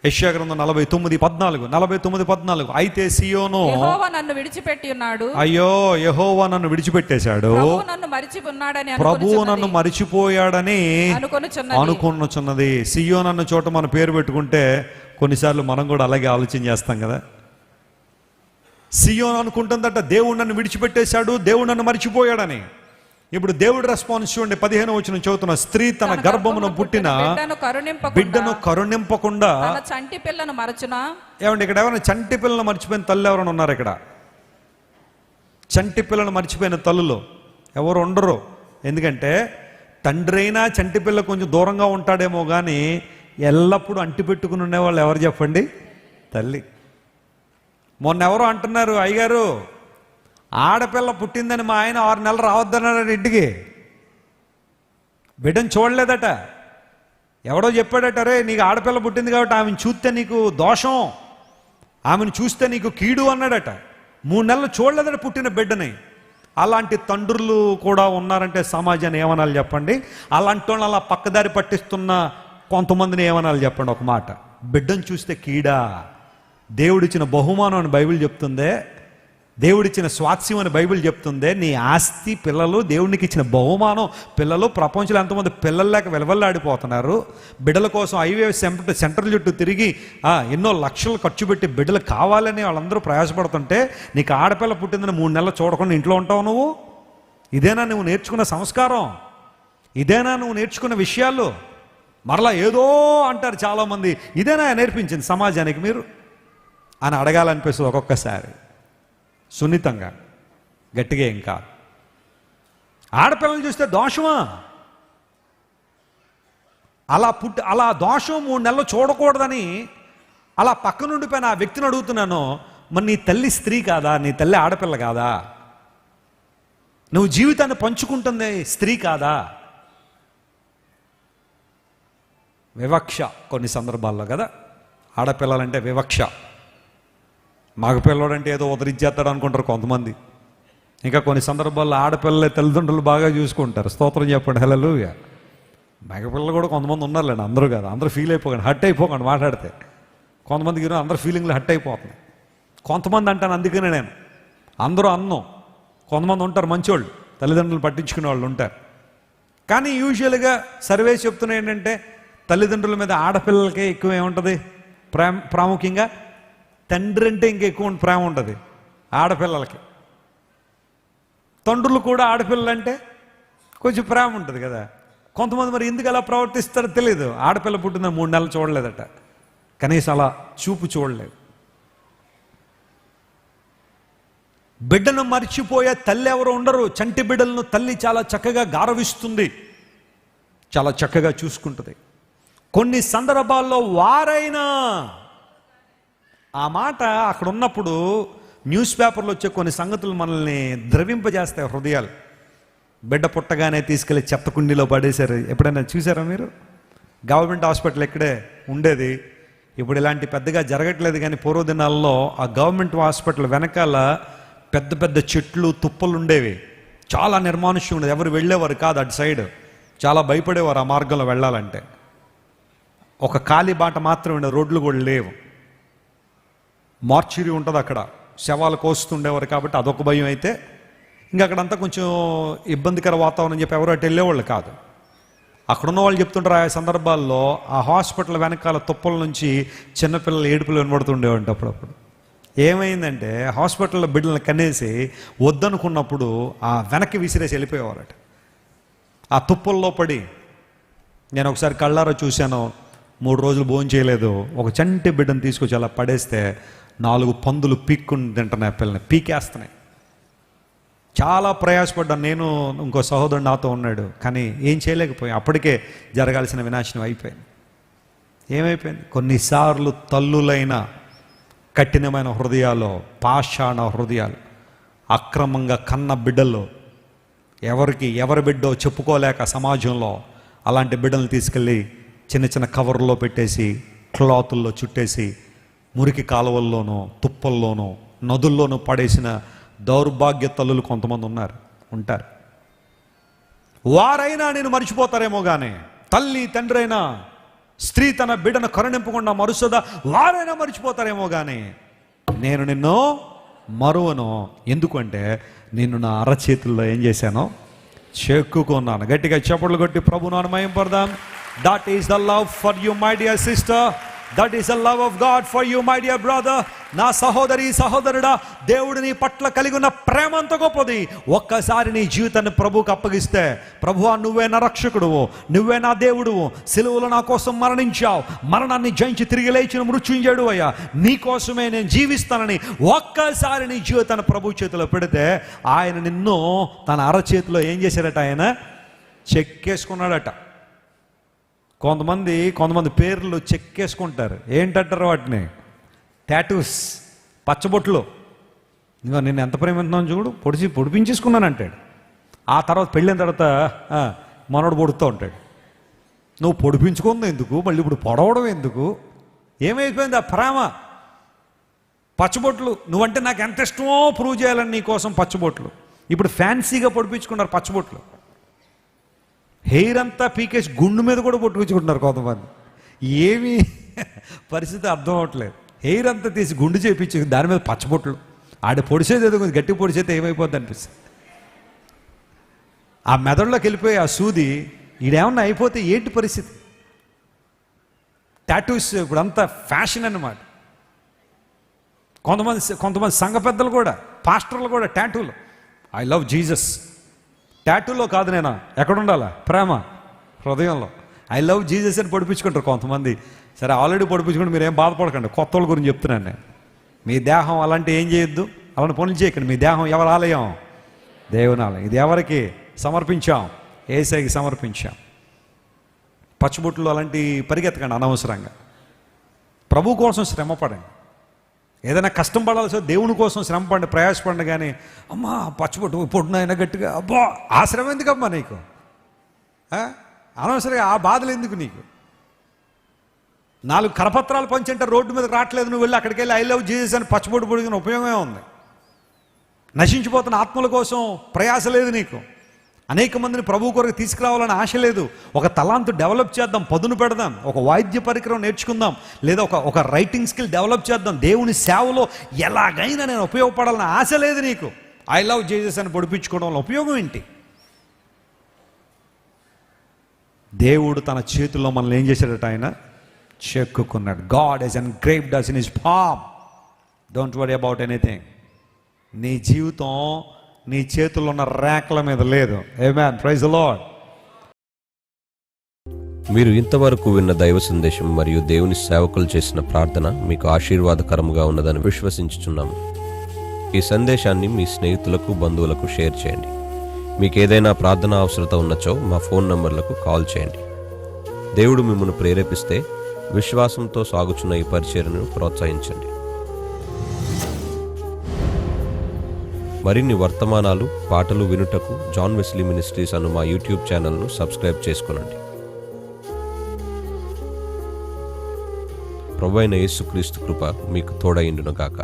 యెషయా గ్రంథం 49:14 అయితే సియోను, యెహోవా నన్ను విడిచిపెట్టి ఉన్నాడు, అయ్యో యెహోవా నన్ను విడిచిపెట్టేశాడు, ప్రభువు నన్ను మరిచిపోయాడని అనుకొనుచున్నది. సియోను అన్న చోట మన పేరు పెట్టుకుంటే కొన్నిసార్లు మనం కూడా అలాగే ఆలోచన చేస్తాం కదా. సియోను అనుకుంటుందట దేవుడు నన్ను విడిచిపెట్టేశాడు, దేవుడు నన్ను మరిచిపోయాడని. ఇప్పుడు దేవుడి రెస్పాన్స్ చూడండి, 15వ వచనం చదువుతున్న, స్త్రీ తన గర్భమును పుట్టిన బిడ్డను కరుణింపకుండా చంటి పిల్లను మరచునా. ఏమండి, ఇక్కడ ఎవరైనా చంటి పిల్లను మర్చిపోయిన తల్లి ఎవరైనా ఉన్నారు? ఇక్కడ చంటి పిల్లను మర్చిపోయిన తల్లులు ఎవరు ఉండరు. ఎందుకంటే తండ్రి అయినా చంటి పిల్ల కొంచెం దూరంగా ఉంటాడేమో కానీ ఎల్లప్పుడూ అంటి పెట్టుకుని ఉండేవాళ్ళు ఎవరు చెప్పండి? తల్లి. మొన్న ఎవరో అంటున్నారు, అయ్యగారు ఆడపిల్ల పుట్టిందని మా ఆయన 6 నెలలు రావద్దన్నాడు ఇంటికి, బిడ్డను చూడలేదట. ఎవడో చెప్పాడట, రే నీకు ఆడపిల్ల పుట్టింది కాబట్టి ఆమెను చూస్తే నీకు దోషం, ఆమెను చూస్తే నీకు కీడు అన్నాడట. 3 నెలలు చూడలేదట పుట్టిన బిడ్డని. అలాంటి తండ్రులు కూడా ఉన్నారంటే సమాజాన్ని ఏమనాలి చెప్పండి? అలాంటి వాళ్ళు అలా పక్కదారి పట్టిస్తున్న కొంతమందిని ఏమనాలి చెప్పండి? ఒక మాట, బిడ్డను చూస్తే కీడా. దేవుడిచ్చిన బహుమానం అని బైబిల్ చెప్తుందే, దేవుడిచ్చిన స్వాస్యం అని బైబిల్ చెప్తుందే. నీ ఆస్తి పిల్లలు, దేవునికి ఇచ్చిన బహుమానం పిల్లలు. ప్రపంచంలో ఎంతమంది పిల్లలు లేక వెలవెల్లాడిపోతున్నారు. బిడ్డల కోసం ఐవీఎఫ్ సెంటర్ల చుట్టూ తిరిగి ఎన్నో లక్షలు ఖర్చు పెట్టి బిడ్డలు కావాలని వాళ్ళందరూ ప్రయాసపడుతుంటే నీకు ఆడపిల్ల పుట్టిందని 3 నెలలు చూడకుండా ఇంట్లో ఉంటావు నువ్వు? ఇదేనా నువ్వు నేర్చుకున్న సంస్కారం? ఇదేనా నువ్వు నేర్చుకున్న విషయాలు? మరలా ఏదో అంటారు చాలామంది, ఇదేనా నేర్పించింది సమాజానికి మీరు అని అడగాలనిపిస్తుంది ఒక్కొక్కసారి, సున్నితంగా, గట్టిగా. ఇంకా ఆడపిల్లలు చూస్తే దోషమా? అలా దోషం 3 నెలలు చూడకూడదని అలా పక్కనుండిపోయిన ఆ వ్యక్తిని అడుగుతున్నాను, మరి నీ తల్లి స్త్రీ కాదా? నీ తల్లి ఆడపిల్ల కాదా? నువ్వు జీవితాన్ని పంచుకుంటుంది స్త్రీ కాదా? వివక్ష కొన్ని సందర్భాల్లో కదా. ఆడపిల్లలంటే వివక్ష. మగపిల్లడంటే ఏదో ఉదరిచ్చేస్తాడు అనుకుంటారు కొంతమంది. ఇంకా కొన్ని సందర్భాల్లో ఆడపిల్లలే తల్లిదండ్రులు బాగా చూసుకుంటారు. స్తోత్రం చెప్పండి, హల్లెలూయా. మగపిల్లలు కూడా కొంతమంది ఉన్నారులేండి, అందరూ కాదు. అందరూ ఫీల్ అయిపోకండి, హట్ అయిపోకండి మాట్లాడితే. కొంతమందికి అందరు ఫీలింగ్లు హట్ అయిపోతున్నాయి. కొంతమంది అంటాను, అందుకనే నేను అందరూ అన్నం. కొంతమంది ఉంటారు మంచోళ్ళు, తల్లిదండ్రులు పట్టించుకునే వాళ్ళు ఉంటారు. కానీ యూజువల్గా సర్వేస్ చెప్తున్నాయి ఏంటంటే తల్లిదండ్రుల మీద ఆడపిల్లలకే ఎక్కువ ఏముంటుంది ప్రాముఖ్యంగా. తండ్రి అంటే ఇంకా ఎక్కువ ప్రేమ ఉంటుంది ఆడపిల్లలకి. తండ్రులు కూడా ఆడపిల్లలు అంటే కొంచెం ప్రేమ ఉంటుంది కదా. కొంతమంది మరి ఎందుకు అలా ప్రవర్తిస్తారో తెలియదు. ఆడపిల్ల పుట్టిన 3 నెలలు చూడలేదట, కనీసం అలా చూపు చూడలేదు. బిడ్డను మర్చిపోయే తల్లి ఎవరు ఉండరు. చంటి బిడ్డలను తల్లి చాలా చక్కగా గారవిస్తుంది, చాలా చక్కగా చూసుకుంటుంది. కొన్ని సందర్భాల్లో వారైనా ఆ మాట అక్కడ ఉన్నప్పుడు న్యూస్ పేపర్లో వచ్చే కొన్ని సంగతులు మనల్ని ద్రవింపజేస్తాయి హృదయాలు. బిడ్డ పుట్టగానే తీసుకెళ్ళి చెత్త కుండీలో పడేశారు. ఎప్పుడైనా చూసారా మీరు? గవర్నమెంట్ హాస్పిటల్ ఇక్కడే ఉండేది, ఇప్పుడు ఇలాంటి పెద్దగా జరగట్లేదు. కానీ పూర్వదినాల్లో ఆ గవర్నమెంట్ హాస్పిటల్ వెనకాల పెద్ద పెద్ద చెట్లు తుప్పలు ఉండేవి. చాలా నిర్మానుష్యం ఉండేది, ఎవరు వెళ్ళేవారు కాదు అటు సైడ్. చాలా భయపడేవారు ఆ మార్గంలో వెళ్ళాలంటే. ఒక ఖాళీ బాట మాత్రమే ఉండేది, రోడ్లు కూడా లేవు. మార్చురీ ఉంటుంది అక్కడ, శవాలు కోస్తుండేవారు కాబట్టి అదొక భయం. అయితే ఇంకా అక్కడంతా కొంచెం ఇబ్బందికర వాతావరణం చెప్పి ఎవరు అటు వెళ్ళేవాళ్ళు కాదు. అక్కడున్న వాళ్ళు చెప్తుంటారు ఆ సందర్భాల్లో ఆ హాస్పిటల్ వెనకాల తుప్పల నుంచి చిన్నపిల్లలు ఏడుపులు వినబడుతుండేవంట. అప్పుడప్పుడు ఏమైందంటే హాస్పిటల్లో బిడ్డలను కనేసి వద్దనుకున్నప్పుడు ఆ వెనక్కి విసిరేసి వెళ్ళిపోయేవారట ఆ తుప్పల్లో పడి. నేను ఒకసారి కళ్ళారా చూశాను, 3 రోజులు భోజనం చేయలేదు. ఒక చంటి బిడ్డను తీసుకొచ్చి అలా పడేస్తే 4 పందులు పీక్కుని తింటున్నాయి, పిల్లని పీకేస్తున్నాయి. చాలా ప్రయాసపడ్డాను నేను, ఇంకో సహోదరుడు నాతో ఉన్నాడు, కానీ ఏం చేయలేకపోయాం. అప్పటికే జరగాల్సిన వినాశనం అయిపోయింది. ఏమైపోయింది? కొన్నిసార్లు తల్లులైన కఠినమైన హృదయాలు, పాషాణ హృదయాలు, అక్రమంగా కన్న బిడ్డలు, ఎవరి బిడ్డో చెప్పుకోలేక సమాజంలో అలాంటి బిడ్డలను తీసుకెళ్ళి చిన్న చిన్న కవర్లో పెట్టేసి క్లాతుల్లో చుట్టేసి మురికి కాలువల్లోనూ తుప్పల్లోనూ నదుల్లోనూ పడేసిన దౌర్భాగ్య తల్లులు కొంతమంది ఉంటారు. వారైనా నేను మర్చిపోతారేమో కానీ తల్లి తండ్రి అయినా స్త్రీ తన బిడ్డను కరుణింపకుండా మరుస్తుందా? వారైనా మర్చిపోతారేమో కానీ నేను నిన్ను మరువను. ఎందుకంటే నిన్ను నా అరచేతుల్లో ఏం చేశాను? చెక్కుకున్నాను. గట్టిగా చప్పట్లు కొట్టి ప్రభువును మహిమపడదాం. That is the love for you my dear sister. That is the love of God for you my dear brother. నా సహోదరి సహోదరుడా, దేవుడు నీ పట్ల కలిగి ఉన్న ప్రేమ అంత గొప్పది. ఒక్కసారి నీ జీవితాన్ని ప్రభువుకు అప్పగిస్తే, ప్రభువా నువ్వే నా రక్షకుడువు, నువ్వే నా దేవుడువు, సిలువలో నా కోసం మరణించావు, మరణాన్ని జయించి తిరిగి లేచిన మృత్యుంజయుడు అయ్యా, నీ కోసమే నేను జీవిస్తానని ఒక్కసారి నీ జీవితాన్ని ప్రభు చేతిలో పెడితే ఆయన నిన్ను తన అరచేతిలో ఏం చేశాడట? ఆయన చెక్కేసుకున్నాడట. కొంతమంది పేర్లు చెక్కేసుకుంటారు. ఏంటంటారు వాటిని? టాటూస్, పచ్చబొట్లు. ఇంకా నేను ఎంత ప్రేమిస్తున్నాను చూడు, పొడిపించేసుకున్నాను అంటాడు. ఆ తర్వాత పెళ్ళిన తర్వాత మనోడు పొడుతూ ఉంటాడు. నువ్వు పొడిపించుకుంది ఎందుకు, మళ్ళీ ఇప్పుడు పొడవడం ఎందుకు? ఏమైపోయింది ఆ ప్రేమ? పచ్చబొట్లు, నువ్వంటే నాకు ఎంత ఇష్టమో ప్రూవ్ చేయాలని నీ కోసం పచ్చబొట్లు. ఇప్పుడు ఫ్యాన్సీగా పొడిపించుకున్నారు పచ్చబొట్లు. హెయిర్ అంతా పీకేసి గుండు మీద కూడా పొట్టుకుంటున్నారు కొంతమంది. ఏమీ పరిస్థితి అర్థం అవ్వట్లేదు. హెయిర్ అంతా తీసి గుండు చేపించి దాని మీద పచ్చబొట్లు. పొడిచేది ఏదో కొంచెం గట్టి పొడిచేస్తే ఏమైపోద్ది అనిపిస్తుంది. ఆ మెదడులోకి వెళ్ళిపోయి ఆ సూది ఈడేమన్నా అయిపోతే ఏంటి పరిస్థితి? టాటూస్ ఇప్పుడు అంతా ఫ్యాషన్ అన్నమాట. కొంతమంది సంఘ పెద్దలు కూడా, పాస్టర్లు కూడా టాటూలు. I love Jesus. టాటూలో కాదు, నేను ఎక్కడ ఉండాలా? ప్రేమ హృదయంలో. ఐ లవ్ జీసస్ అని పొడిపించుకుంటారు కొంతమంది. సరే, ఆల్రెడీ పొడిపించుకుంటే మీరు ఏం బాధపడకండి. కొత్త వాళ్ళ గురించి చెప్తున్నాను నేను. మీ దేహం అలాంటి ఏం చేయొద్దు, అలాంటి పనులు చేయకండి. మీ దేహం ఎవరి ఆలయం? దేవుని ఆలయం. ఇది ఎవరికి సమర్పించాం? యేసయ్యకి సమర్పించాం. పచ్చబొట్లు అలాంటి పరిగెత్తకండి అనవసరంగా. ప్రభు కోసం శ్రమపడండి. ఏదైనా కష్టం పడాల్సి దేవుని కోసం శ్రమపడండి, ప్రయాసపడండి. కానీ అమ్మా పచ్చబొట్టు పొట్టునైనా గట్టిగా అబ్బా, ఆ శ్రమ ఎందుకమ్మా నీకు? అనవసరంగా ఆ బాధలు ఎందుకు నీకు? 4 కరపత్రాలు పంచంటే రోడ్డు మీద రావట్లేదు, నువ్వు వెళ్ళి అక్కడికి వెళ్ళి ఐ లవ్ జీసస్ అని పచ్చబొట్టు పొడిగిన ఉపయోగమే ఉంది? నశించిపోతున్న ఆత్మల కోసం ప్రయాస లేదు నీకు. అనేక మందిని ప్రభు కొరకు తీసుకురావాలని ఆశ లేదు. ఒక తలాంతు డెవలప్ చేద్దాం, పదును పెడదాం, ఒక వాయిద్య పరికరం నేర్చుకుందాం, లేదా ఒక రైటింగ్ స్కిల్ డెవలప్ చేద్దాం. దేవుని సేవలో ఎలాగైనా నేను ఉపయోగపడాలని ఆశ లేదు నీకు. ఐ లవ్ జీసస్ అని పొడిపించుకోవడం వల్ల ఉపయోగం ఏంటి? దేవుడు తన చేతుల్లో మనల్ని ఏం చేశాడట? ఆయన చెక్కుకున్నాడు. God has engraved us in his palm. Don't worry about anything. నీ జీవితం నీ చేతుల్లో ఉన్న రేఖల మీద లేదు. ఆమేన్. Praise the Lord. మీరు ఇంతవరకు విన్న దైవ సందేశం మరియు దేవుని సేవకులు చేసిన ప్రార్థన మీకు ఆశీర్వాదకరముగా ఉన్నదని విశ్వసించుచున్నాము. ఈ సందేశాన్ని మీ స్నేహితులకు, బంధువులకు షేర్ చేయండి. మీకు ఏదైనా ప్రార్థన అవసరత ఉన్నచో మా ఫోన్ నంబర్లకు కాల్ చేయండి. దేవుడు మిమ్మల్ని ప్రేరేపిస్తే విశ్వాసంతో సాగుచున్న ఈ పరిచర్యను ప్రోత్సహించండి. మరిన్ని వర్తమానాలు, పాటలు వినుటకు జాన్ వెస్లీ మినిస్ట్రీస్ అను మా యూట్యూబ్ ఛానల్ను సబ్స్క్రైబ్ చేసుకొనండి. ప్రభువైన యేసుక్రీస్తు కృప మీకు తోడైండును గాక.